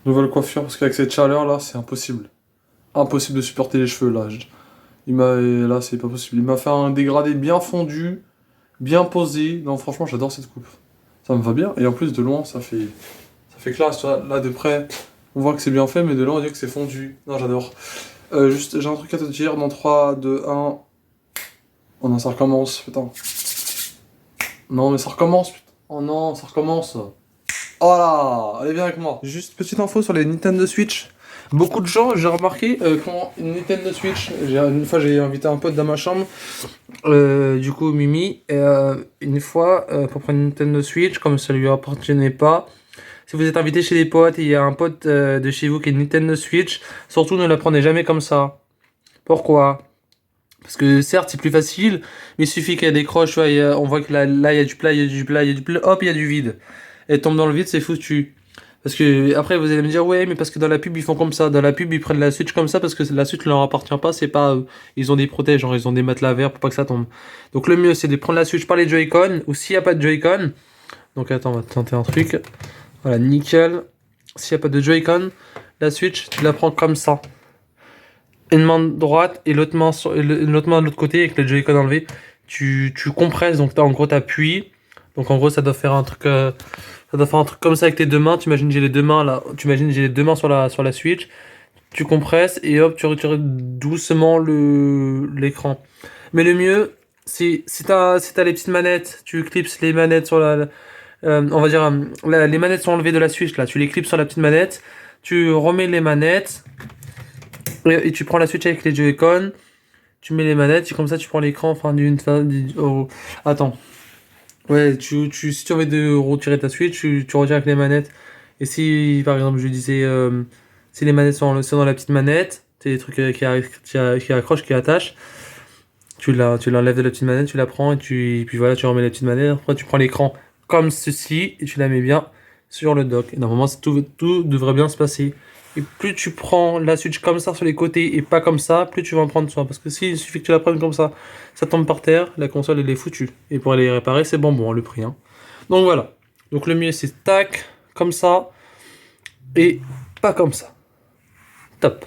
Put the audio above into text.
Nouvelle coiffure, parce qu'avec cette chaleur là, c'est impossible. Impossible de supporter les cheveux là. Là, c'est pas possible. Il m'a fait un dégradé bien fondu, bien posé. Non, franchement, j'adore cette coupe. Ça me va bien. Et en plus, de loin, ça fait classe. Tu vois. Là, de près, on voit que c'est bien fait, mais de loin, on dirait que c'est fondu. Non, j'adore. Juste, j'ai un truc à te dire. Dans 3, 2, 1. Oh non, ça recommence, putain. Non, mais ça recommence, putain. Oh non, ça recommence. Oh là, allez, viens avec moi. Juste petite info sur les Nintendo Switch. Beaucoup de gens, j'ai remarqué, quand une Nintendo Switch, une fois j'ai invité un pote dans ma chambre, du coup Mimi, et, une fois, pour prendre une Nintendo Switch, comme ça lui appartenait pas, si vous êtes invité chez des potes et il y a un pote de chez vous qui a une Nintendo Switch, surtout ne la prenez jamais comme ça. Pourquoi? Parce que certes c'est plus facile, mais il suffit qu'elle décroche, tu vois, on voit que là il y a du plat, il y a du plat, il y a du plat, hop il y a du vide. Elle tombe dans le vide, c'est foutu. Parce que après vous allez me dire ouais mais parce que dans la pub ils font comme ça, dans la pub ils prennent la Switch comme ça parce que la Switch ne leur appartient pas, c'est pas ils ont des protèges, genre ils ont des matelas verts pour pas que ça tombe. Donc le mieux c'est de prendre la Switch par les Joy-Con ou s'il y a pas de Joy-Con. Donc attends, on va tenter un truc. Voilà, nickel. S'il y a pas de Joy-Con, la Switch tu la prends comme ça. Une main droite et l'autre main l'autre main de l'autre côté avec le Joy-Con enlevé. Tu compresses donc en gros t'appuies. Donc en gros ça doit faire un truc ça doit faire un truc comme ça avec tes deux mains. Tu imagines j'ai les deux mains là. Tu imagines j'ai les deux mains sur la Switch. Tu compresses et hop, tu retires doucement l'écran. Mais le mieux, c'est si t'as les petites manettes, tu clips les manettes sur on va dire les manettes sont enlevées de la Switch là. Tu les clips sur la petite manette. Tu remets les manettes et tu prends la Switch avec les Joy-Con. Tu mets les manettes et comme ça tu prends l'écran. Enfin oh, attends. Ouais, si tu as envie de retirer ta Switch, tu retires avec les manettes. Et si, par exemple, je disais, si les manettes sont dans la petite manette, c'est des trucs qui accrochent, qui attachent, tu l'enlèves de la petite manette, tu la prends, et puis voilà, tu remets la petite manette. Après, tu prends l'écran comme ceci, et tu la mets bien sur le dock. Et normalement, tout devrait bien se passer. Et plus tu prends la Switch comme ça sur les côtés et pas comme ça, plus tu vas en prendre soin. Parce que s'il suffit que tu la prennes comme ça tombe par terre, la console elle est foutue. Et pour aller les réparer, c'est bonbon le prix. Hein. Donc voilà. Donc le mieux c'est tac, comme ça, et pas comme ça. Top.